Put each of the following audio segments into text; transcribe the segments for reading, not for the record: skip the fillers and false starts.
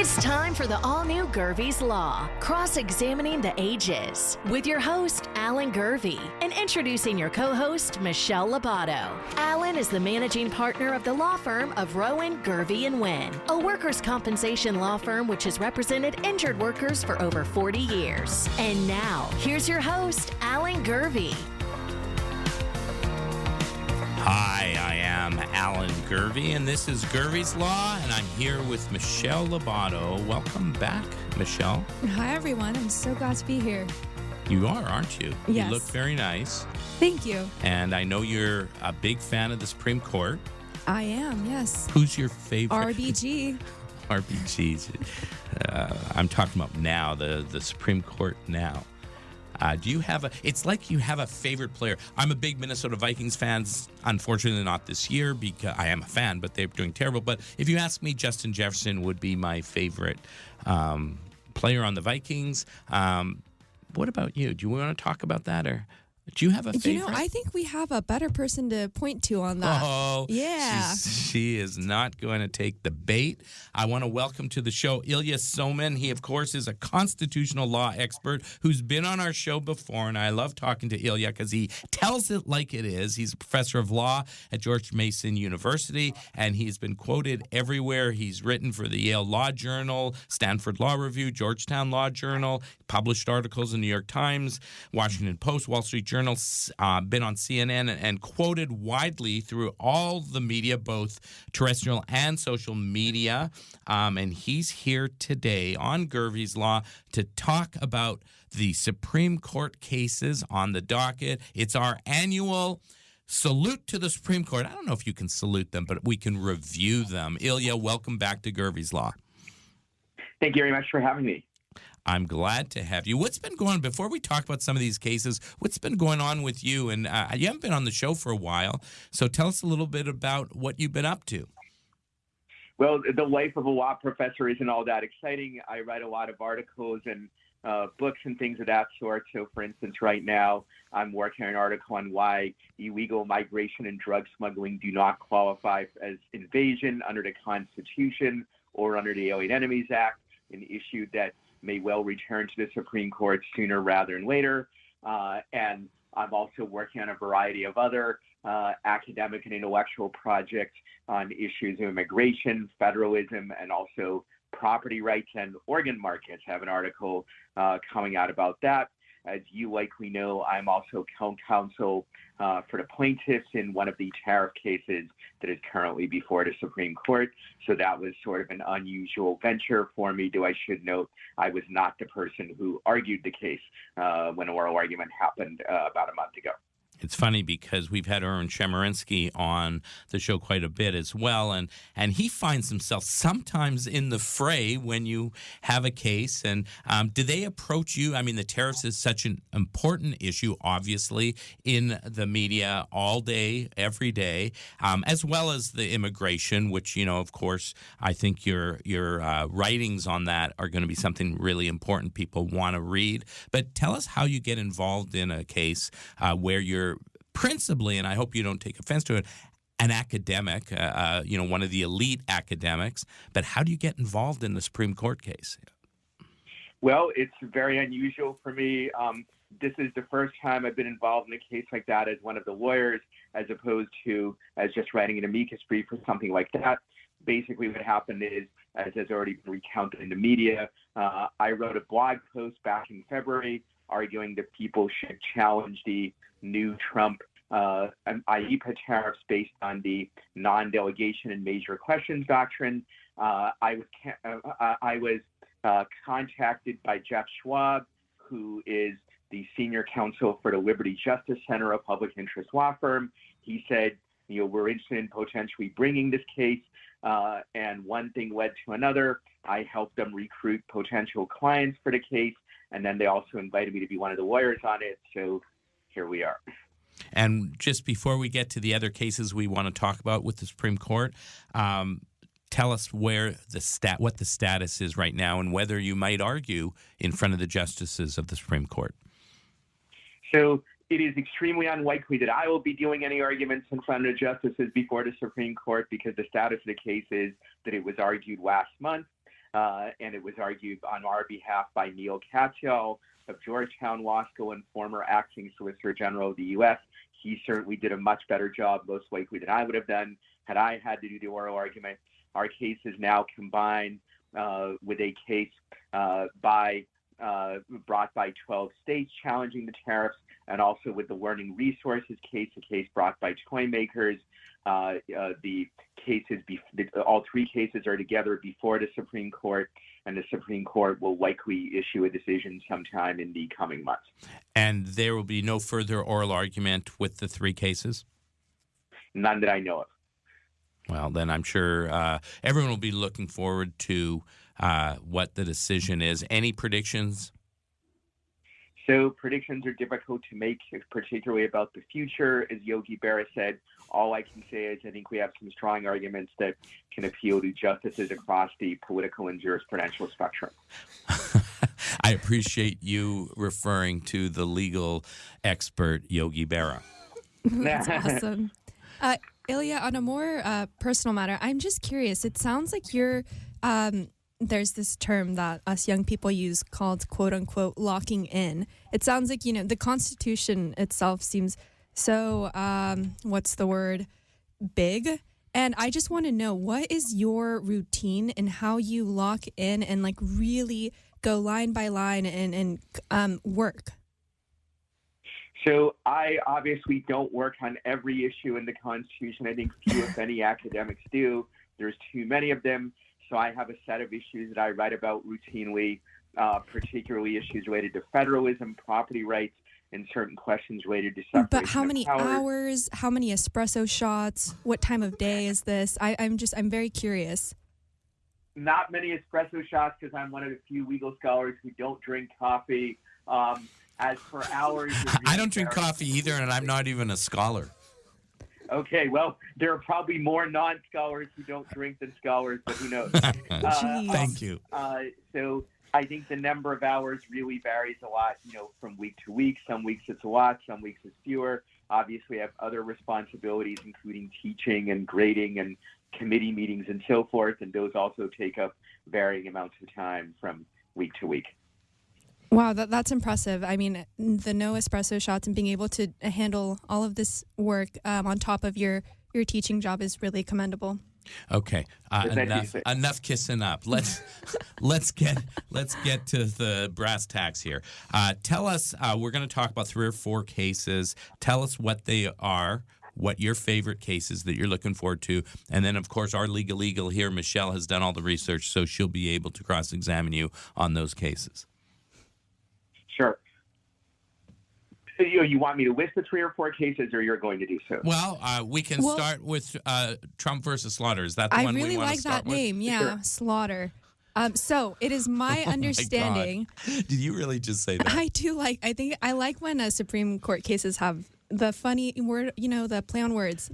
It's time for the all-new Gurvey's Law, cross-examining the ages, with your host, Alan Gurvey, and introducing your co-host, Michelle Lobato. Alan is the managing partner of the law firm of Rowan, Gurvey & Wynn, a workers' compensation law firm which has represented injured workers for over 40 years. And now, here's your host, Alan Gurvey. Hi, I am Alan Gurvey, and this is Gurvey's Law, and I'm here with Michelle Lobato. Welcome back, Michelle. Hi, everyone. I'm so glad to be here. You are, aren't you? Yes. You look very nice. Thank you. And I know you're a big fan of the Supreme Court. I am, yes. Who's your favorite? RBG. RBGs. I'm talking about now, the Supreme Court now. Do you have it's like you have a favorite player. I'm a big Minnesota Vikings fan. Unfortunately, not this year because I am a fan, but they're doing terrible. But if you ask me, Justin Jefferson would be my favorite player on the Vikings. What about you? Do you want to talk about that, or do you have a favorite? You know, I think we have a better person to point to on that. Oh, yeah. She is not going to take the bait. I want to welcome to the show Ilya Somin. He, of course, is a constitutional law expert who's been on our show before, and I love talking to Ilya because he tells it like it is. He's a professor of law at George Mason University, and he's been quoted everywhere. He's written for the Yale Law Journal, Stanford Law Review, Georgetown Law Journal, published articles in the New York Times, Washington Post, Wall Street Journal, been on CNN, and quoted widely through all the media, both terrestrial and social media. And he's here today on Gurvey's Law to talk about the Supreme Court cases on the docket. It's our annual salute to the Supreme Court. I don't know if you can salute them, but we can review them. Ilya, welcome back to Gurvey's Law. Thank you very much for having me. I'm glad to have you. What's been going on, before we talk about some of these cases, what's been going on with you? And you haven't been on the show for a while, so tell us a little bit about what you've been up to. Well, the life of a law professor isn't all that exciting. I write a lot of articles and books and things of that sort. So, for instance, right now, I'm working on an article on why illegal migration and drug smuggling do not qualify as invasion under the Constitution or under the Alien Enemies Act, an issue that may well return to the Supreme Court sooner rather than later. And I'm also working on a variety of other academic and intellectual projects on issues of immigration, federalism, and also property rights and organ markets. I have an article coming out about that. As you likely know, I'm also counsel for the plaintiffs in one of the tariff cases that is currently before the Supreme Court. So that was sort of an unusual venture for me, though I should note I was not the person who argued the case when oral argument happened about a month ago. It's funny because we've had Erwin Chemerinsky on the show quite a bit as well, and he finds himself sometimes in the fray when you have a case. And do they approach you? I mean, the tariffs is such an important issue, obviously, in the media all day, every day, as well as the immigration, which, you know, of course, I think your writings on that are going to be something really important people want to read. But tell us how you get involved in a case where you're principally, and I hope you don't take offense to it, an academic, one of the elite academics, but how do you get involved in the Supreme Court case? Well, it's very unusual for me. This is the first time I've been involved in a case like that as one of the lawyers, as opposed to as just writing an amicus brief or something like that. Basically, what happened is, as has already been recounted in the media, I wrote a blog post back in February arguing that people should challenge the new Trump IEPA tariffs based on the non-delegation and major questions doctrine. I was contacted by Jeff Schwab, who is the senior counsel for the Liberty Justice Center, a public interest law firm. He said, we're interested in potentially bringing this case. And one thing led to another. I helped them recruit potential clients for the case. And then they also invited me to be one of the lawyers on it. So here we are. And just before we get to the other cases we want to talk about with the Supreme Court, tell us what the status is right now and whether you might argue in front of the justices of the Supreme Court. So it is extremely unlikely that I will be doing any arguments in front of the justices before the Supreme Court because the status of the case is that it was argued last month. and it was argued on our behalf by Neil Katyal of Georgetown Law School and former acting Solicitor General of the U.S. He certainly did a much better job, most likely, than I would have done had I had to do the oral argument. Our case is now combined with a case brought by 12 states challenging the tariffs, and also with the learning resources case, a case brought by toy makers. The cases, all three cases are together before the Supreme Court, and the Supreme Court will likely issue a decision sometime in the coming months. And there will be no further oral argument with the three cases? None that I know of. Well, then I'm sure everyone will be looking forward to what the decision is. Any predictions? So predictions are difficult to make, particularly about the future. As Yogi Berra said, all I can say is I think we have some strong arguments that can appeal to justices across the political and jurisprudential spectrum. I appreciate you referring to the legal expert, Yogi Berra. That's awesome. Ilya, on a more personal matter, I'm just curious. It sounds like you're there's this term that us young people use called quote unquote locking in. It sounds like, the Constitution itself seems so, what's the word, big. And I just want to know, what is your routine and how you lock in and like really go line by line and work? So I obviously don't work on every issue in the Constitution. I think few, if any, academics do. There's too many of them. So I have a set of issues that I write about routinely, particularly issues related to federalism, property rights, and certain questions related to separation But how many of powers. hours? How many espresso shots? What time of day is this? I'm very curious. Not many espresso shots because I'm one of the few legal scholars who don't drink coffee. As for hours, I don't drink coffee either, and I'm not even a scholar. Okay, well, there are probably more non-scholars who don't drink than scholars, but who knows? Thank you. So I think the number of hours really varies a lot, from week to week. Some weeks it's a lot, some weeks it's fewer. Obviously, I have other responsibilities, including teaching and grading and committee meetings and so forth, and those also take up varying amounts of time from week to week. Wow, that's impressive. I mean, the no espresso shots and being able to handle all of this work on top of your teaching job is really commendable. Okay, enough kissing up. Let's get to the brass tacks here. Tell us. We're going to talk about 3 or 4 cases. Tell us what they are. What your favorite cases that you're looking forward to, and then of course our legal here, Michelle, has done all the research, so she'll be able to cross-examine you on those cases. Sure. So you want me to list the 3 or 4 cases, or you're going to do so? Well, we can start with Trump versus Slaughter. Is that the one we want to start with? I really like that name. Yeah, sure. Slaughter. So it is my understanding. Did you really just say that? I do like. I think I like when Supreme Court cases have the funny word, the play on words.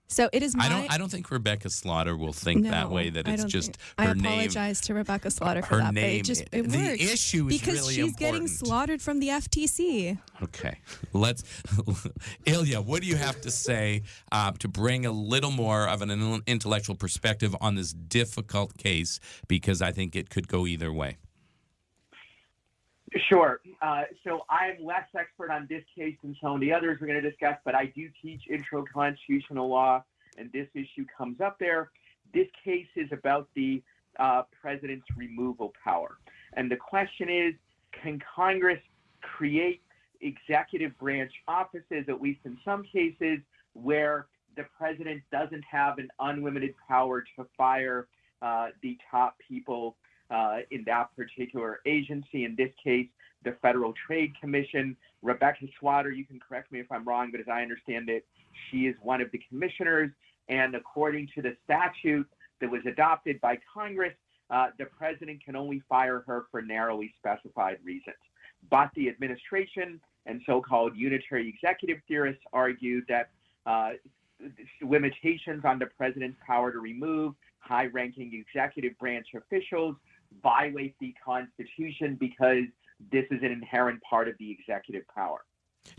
So it is my... I don't think Rebecca Slaughter will think that way, that it's just her name. I apologize to Rebecca Slaughter for her that. Name, but it the works issue is because really she's important. getting slaughtered from the FTC. Okay. Ilya, what do you have to say to bring a little more of an intellectual perspective on this difficult case? Because I think it could go either way. Sure. So I'm less expert on this case than some of the others we're going to discuss, but I do teach intro constitutional law, and this issue comes up there. This case is about the president's removal power. And the question is, can Congress create executive branch offices, at least in some cases, where the president doesn't have an unlimited power to fire the top people in that particular agency, in this case, the Federal Trade Commission. Rebecca Slaughter, you can correct me if I'm wrong, but as I understand it, she is one of the commissioners, and according to the statute that was adopted by Congress, the president can only fire her for narrowly specified reasons. But the administration and so-called unitary executive theorists argued that limitations on the president's power to remove high-ranking executive branch officials violate the Constitution because this is an inherent part of the executive power.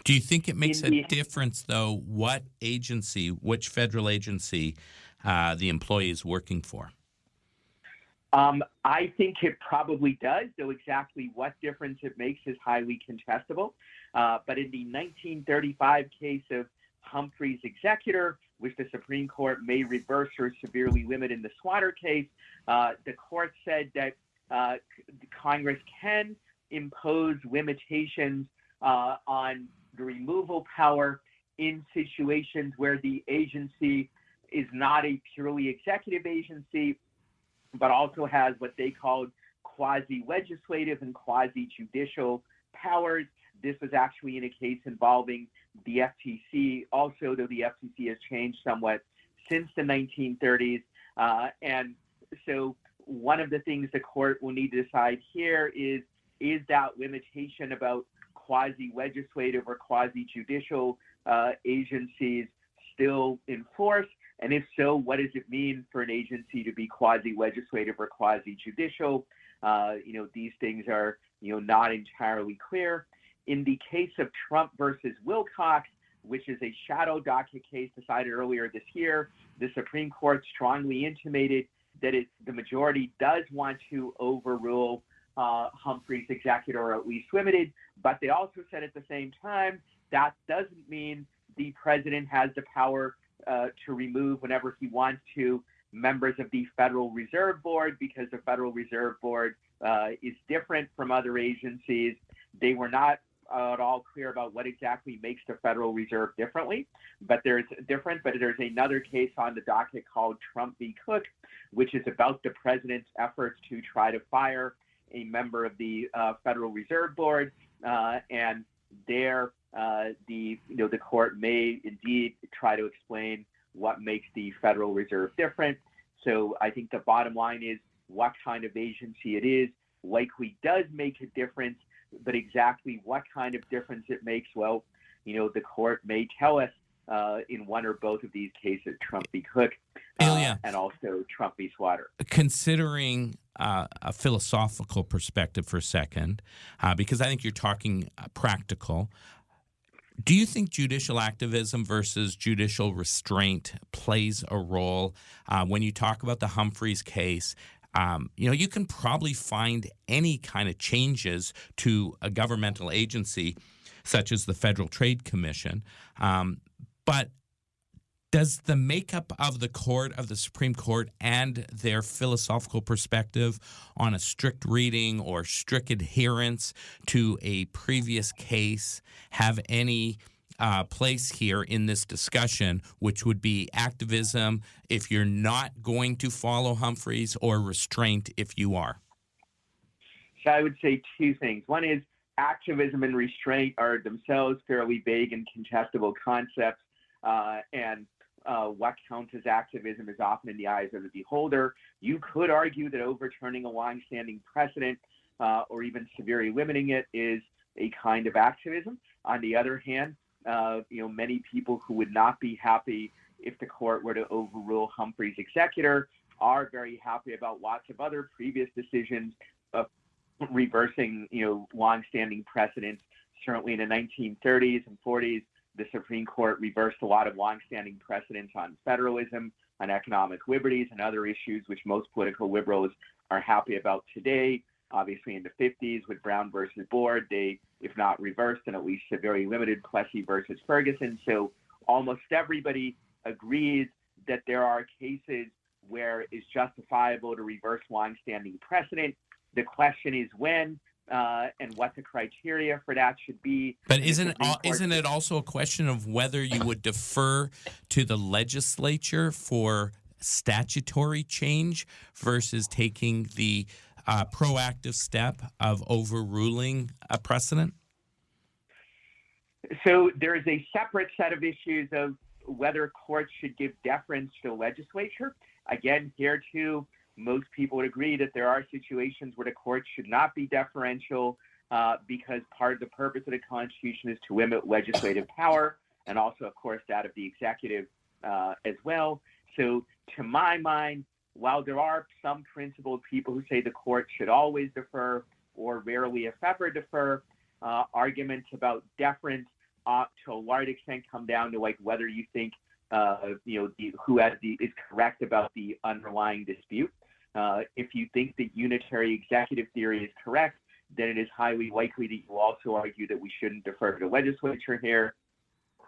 Do you think it makes a difference, though, what agency, which federal agency the employee is working for? I think it probably does, though exactly what difference it makes is highly contestable. But in the 1935 case of Humphrey's executor, which the Supreme Court may reverse or severely limit in the Swatter case, the court said that Congress can impose limitations on the removal power in situations where the agency is not a purely executive agency, but also has what they called quasi-legislative and quasi-judicial powers. This was actually in a case involving the FTC, also, though the FTC has changed somewhat since the 1930s. And so one of the things the court will need to decide here is that limitation about quasi-legislative or quasi-judicial agencies still in force? And if so, what does it mean for an agency to be quasi-legislative or quasi-judicial? These things are, not entirely clear. In the case of Trump versus Wilcox, which is a shadow docket case decided earlier this year, the Supreme Court strongly intimated that the majority does want to overrule Humphrey's executor, or at least limited, but they also said at the same time that doesn't mean the president has the power to remove whenever he wants to members of the Federal Reserve Board, because the Federal Reserve Board is different from other agencies. They were not at all clear about what exactly makes the Federal Reserve differently, but there's another case on the docket called Trump v. Cook, which is about the president's efforts to try to fire a member of the Federal Reserve Board, and there the court may indeed try to explain what makes the Federal Reserve different. So I think the bottom line is what kind of agency it is likely does make a difference, but exactly what kind of difference it makes, well, the court may tell us in one or both of these cases, Trump v. Cook and also Trump v. Swatter. Considering a philosophical perspective for a second, because I think you're talking practical, do you think judicial activism versus judicial restraint plays a role when you talk about the Humphreys case? You can probably find any kind of changes to a governmental agency, such as the Federal Trade Commission, but does the makeup of the Supreme Court and their philosophical perspective on a strict reading or strict adherence to a previous case have any place here in this discussion, which would be activism if you're not going to follow Humphreys, or restraint if you are? So I would say two things. One is activism and restraint are themselves fairly vague and contestable concepts, and what counts as activism is often in the eyes of the beholder. You could argue that overturning a longstanding precedent or even severely limiting it is a kind of activism. On the other hand, many people who would not be happy if the court were to overrule Humphrey's executor are very happy about lots of other previous decisions of reversing, longstanding precedents. Certainly in the 1930s and 40s, the Supreme Court reversed a lot of longstanding precedents on federalism, on economic liberties, and other issues which most political liberals are happy about today. Obviously, in the 50s with Brown versus Board, they, if not reversed, and at least severely limited Plessy versus Ferguson. So almost everybody agrees that there are cases where it's justifiable to reverse longstanding precedent. The question is when and what the criteria for that should be. But isn't it also a question of whether you would defer to the legislature for statutory change versus taking the proactive step of overruling a precedent? So there is a separate set of issues of whether courts should give deference to the legislature. Again, here too, most people would agree that there are situations where the courts should not be deferential because part of the purpose of the Constitution is to limit legislative power, and also, of course, that of the executive as well. So to my mind, while there are some principled people who say the court should always defer or rarely, if ever, defer, arguments about deference to a large extent come down to like whether you think who is correct about the underlying dispute. If you think that unitary executive theory is correct, then it is highly likely that you also argue that we shouldn't defer to the legislature here.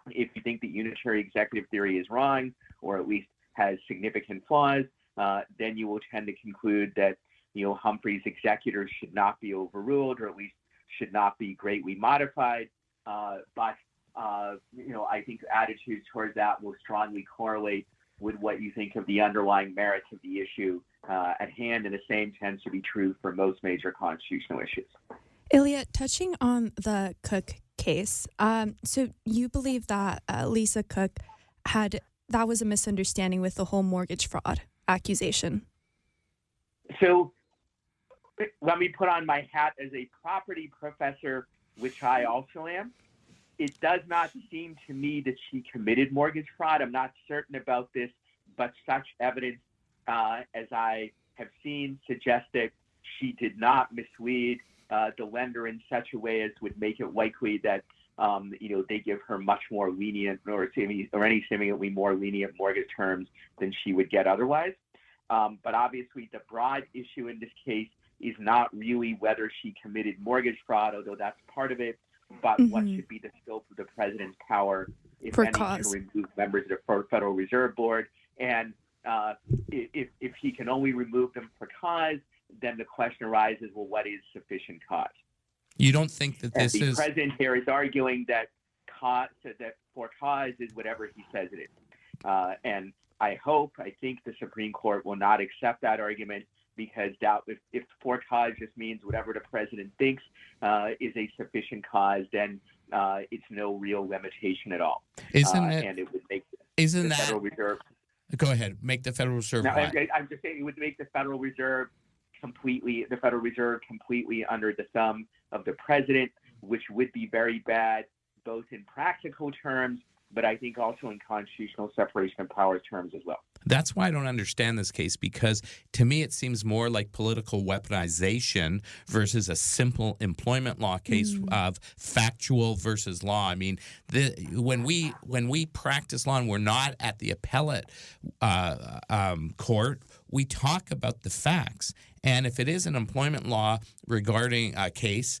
If you think that unitary executive theory is wrong, or at least has significant flaws, then you will tend to conclude that Humphrey's executors should not be overruled, or at least should not be greatly modified. But I think attitudes towards that will strongly correlate with what you think of the underlying merits of the issue at hand, and the same tends to be true for most major constitutional issues. Ilya, touching on the Cook case, so you believe that Lisa Cook that was a misunderstanding with the whole mortgage fraud accusation? So let me put on my hat as a property professor, which I also am. It does not seem to me that she committed mortgage fraud. I'm not certain about this, but such evidence as I have seen suggests that she did not mislead the lender in such a way as would make it likely that they give her much more lenient or any seemingly more lenient mortgage terms than she would get otherwise. But obviously, the broad issue in this case is not really whether she committed mortgage fraud, although that's part of it, but what should be the scope of the president's power, if any, to remove members of the Federal Reserve Board. And if he can only remove them for cause, then the question arises, well, what is sufficient cause? You don't think that this and the is... president here is arguing that for cause is whatever he says it is. And I think the Supreme Court will not accept that argument, because if for cause just means whatever the president thinks is a sufficient cause, then it's no real limitation at all. And it would make the Federal Reserve... Go ahead. Make the Federal Reserve... No, I'm just saying it would make the Federal Reserve completely under the thumb of the president, which would be very bad, both in practical terms, but I think also in constitutional separation of powers terms as well. That's why I don't understand this case, because to me it seems more like political weaponization versus a simple employment law case of factual versus law. I mean, when we practice law and we're not at the appellate court, we talk about the facts. And if it is an employment law regarding a case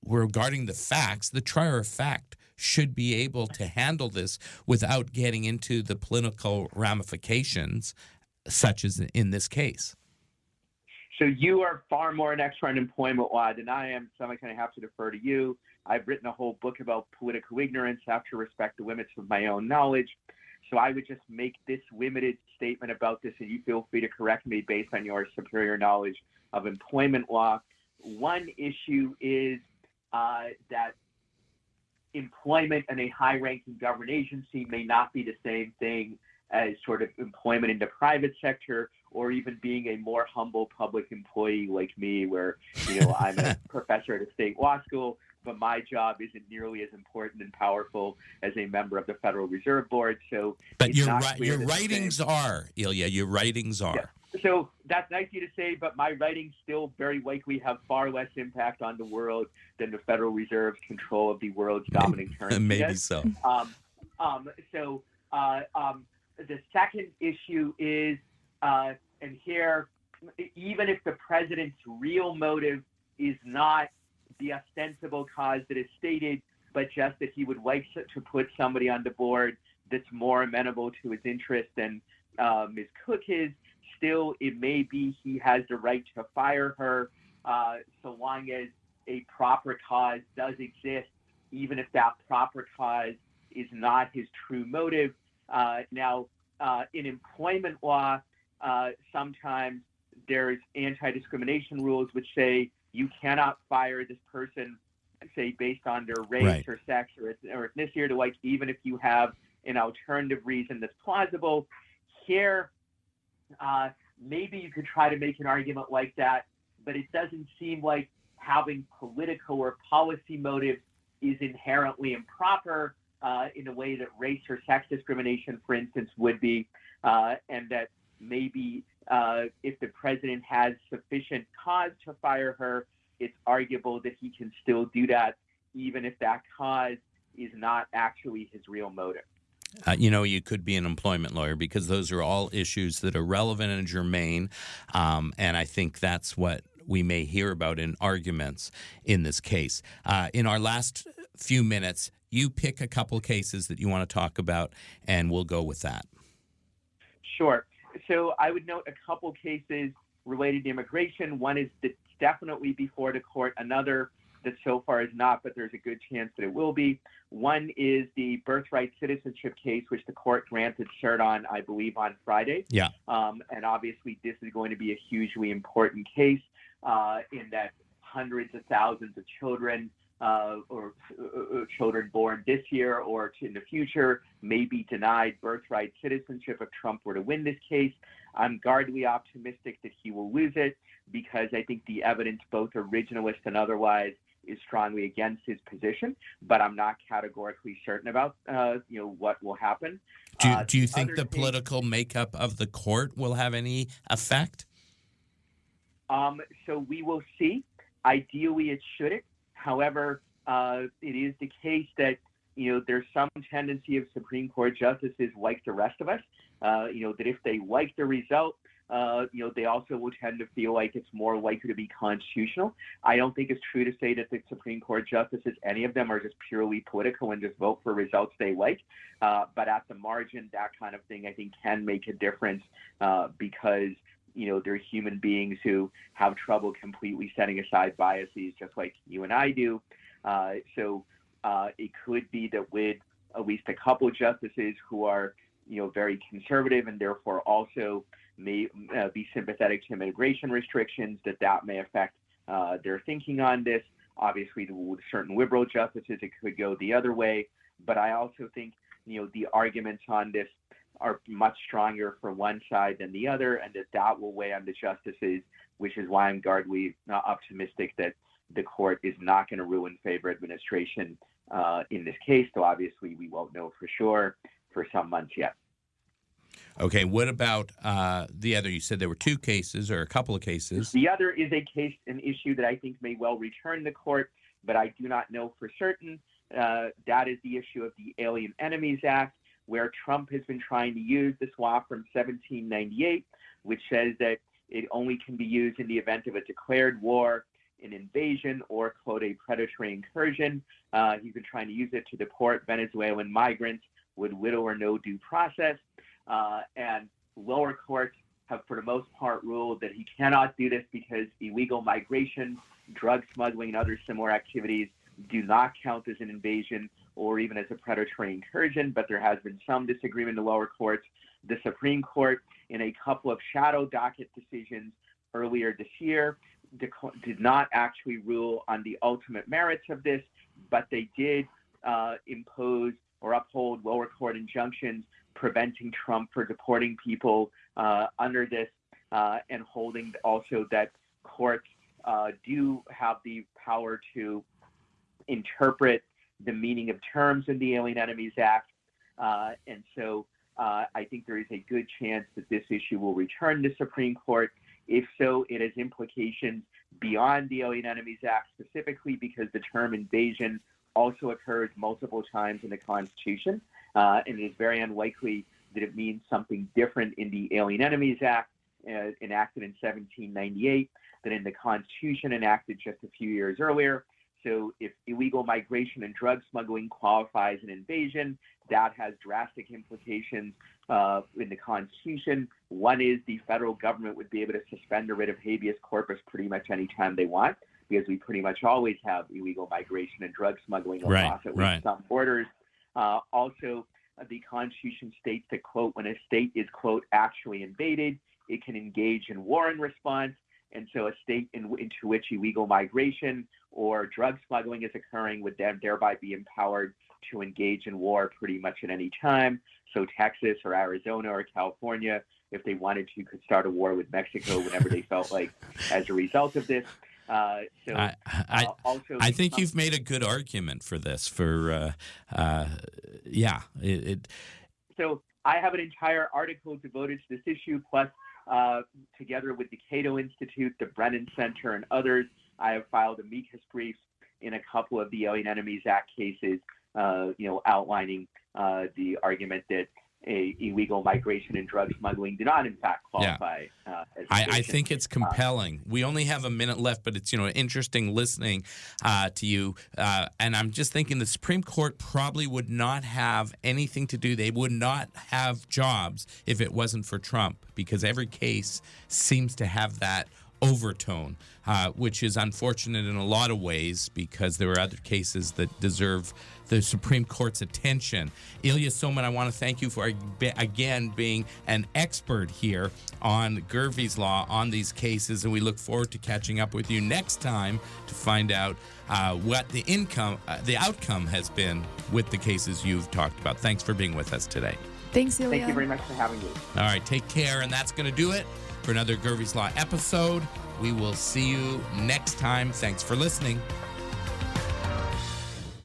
regarding the facts, the trier of fact should be able to handle this without getting into the political ramifications, such as in this case. So you are far more an expert in employment law than I am, so I'm going to have to defer to you. I've written a whole book about political ignorance. I have to respect the limits of my own knowledge. So I would just make this limited statement about this, and you feel free to correct me based on your superior knowledge of employment law. One issue is that employment in a high-ranking government agency may not be the same thing as sort of employment in the private sector, or even being a more humble public employee like me, where I'm a professor at a state law school, but my job isn't nearly as important and powerful as a member of the Federal Reserve Board. So, but your writings are, Ilya. Your writings are. Yeah. So that's nice of you to say, but my writings still very likely have far less impact on the world than the Federal Reserve's control of the world's dominant currency. Maybe so. The second issue is, and here, even if the president's real motive is not the ostensible cause that is stated, but just that he would like to put somebody on the board that's more amenable to his interest than Ms. Cook is, still, it may be he has the right to fire her so long as a proper cause does exist, even if that proper cause is not his true motive. Now, in employment law, sometimes there's anti-discrimination rules which say you cannot fire this person, say, based on their race or sex or ethnicity or the like, even if you have an alternative reason that's plausible. Here, maybe you could try to make an argument like that, but it doesn't seem like having political or policy motives is inherently improper in a way that race or sex discrimination, for instance, would be, and that maybe if the president has sufficient cause to fire her, it's arguable that he can still do that, even if that cause is not actually his real motive. You could be an employment lawyer because those are all issues that are relevant and germane. And I think that's what we may hear about in arguments in this case. In our last few minutes, you pick a couple cases that you want to talk about, and we'll go with that. Sure. So I would note a couple cases related to immigration. One is that's definitely before the court. Another that so far is not, but there's a good chance that it will be. One is the birthright citizenship case, which the court granted cert on, I believe, on Friday. Yeah. And obviously, this is going to be a hugely important case in that hundreds of thousands of children or children born this year or in the future may be denied birthright citizenship if Trump were to win this case. I'm guardedly optimistic that he will lose it because I think the evidence, both originalist and otherwise, is strongly against his position, but I'm not categorically certain about what will happen. Do you think the political makeup of the court will have any effect? So we will see. Ideally, it shouldn't. However, it is the case that there's some tendency of Supreme Court justices, like the rest of us, that if they like the result, they also will tend to feel like it's more likely to be constitutional. I don't think it's true to say that the Supreme Court justices, any of them, are just purely political and just vote for results they like. But at the margin, that kind of thing, I think, can make a difference because they're human beings who have trouble completely setting aside biases, just like you and I do. So it could be that with at least a couple of justices who are, very conservative and therefore also may be sympathetic to immigration restrictions, that may affect their thinking on this. Obviously, with certain liberal justices, it could go the other way. But I also think, the arguments on this are much stronger for one side than the other, and that will weigh on the justices, which is why I'm guardedly optimistic that the court is not going to rule in favor of administration in this case, though obviously we won't know for sure for some months yet. Okay, what about the other? You said there were two cases or a couple of cases. The other is an issue that I think may well return the court, but I do not know for certain. That is the issue of the Alien Enemies Act, where Trump has been trying to use this law from 1798, which says that it only can be used in the event of a declared war, an invasion, or, quote, a predatory incursion. He's been trying to use it to deport Venezuelan migrants with little or no due process. And lower courts have, for the most part, ruled that he cannot do this because illegal migration, drug smuggling, and other similar activities do not count as an invasion or even as a predatory incursion, but there has been some disagreement in the lower courts. The Supreme Court, in a couple of shadow docket decisions earlier this year, did not actually rule on the ultimate merits of this, but they did impose or uphold lower court injunctions preventing Trump from deporting people under this and holding also that courts do have the power to interpret the meaning of terms in the Alien Enemies Act. And so I think there is a good chance that this issue will return to Supreme Court. If so, it has implications beyond the Alien Enemies Act, specifically because the term invasion also occurs multiple times in the Constitution. And it is very unlikely that it means something different in the Alien Enemies Act, enacted in 1798, than in the Constitution enacted just a few years earlier. So if illegal migration and drug smuggling qualifies an invasion, that has drastic implications in the Constitution. One is the federal government would be able to suspend a writ of habeas corpus pretty much any time they want, because we pretty much always have illegal migration and drug smuggling across at least some borders. Also, the Constitution states that, quote, when a state is, quote, actually invaded, it can engage in war in response. And so a state into which illegal migration or drug smuggling is occurring would then thereby be empowered to engage in war pretty much at any time. So Texas or Arizona or California, if they wanted to, could start a war with Mexico whenever they felt like as a result of this. I think you've made a good argument for this. So I have an entire article devoted to this issue, plus together with the Cato Institute, the Brennan Center, and others, I have filed amicus briefs in a couple of the Alien Enemies Act cases, outlining the argument that illegal migration and drug smuggling do not, in fact, qualify as I think it's compelling. We only have a minute left, but it's interesting listening to you. And I'm just thinking the Supreme Court probably would not have anything to do. They would not have jobs if it wasn't for Trump, because every case seems to have that overtone, which is unfortunate in a lot of ways, because there are other cases that deserve the Supreme Court's attention. Ilya Somin, I want to thank you for, again, being an expert here on Gurvey's Law on these cases, and we look forward to catching up with you next time to find out what the outcome has been with the cases you've talked about. Thanks for being with us today. Thanks, Ilya. Thank you very much for having me. All right, take care, and that's going to do it for another Gurvey's Law episode. We will see you next time. Thanks for listening.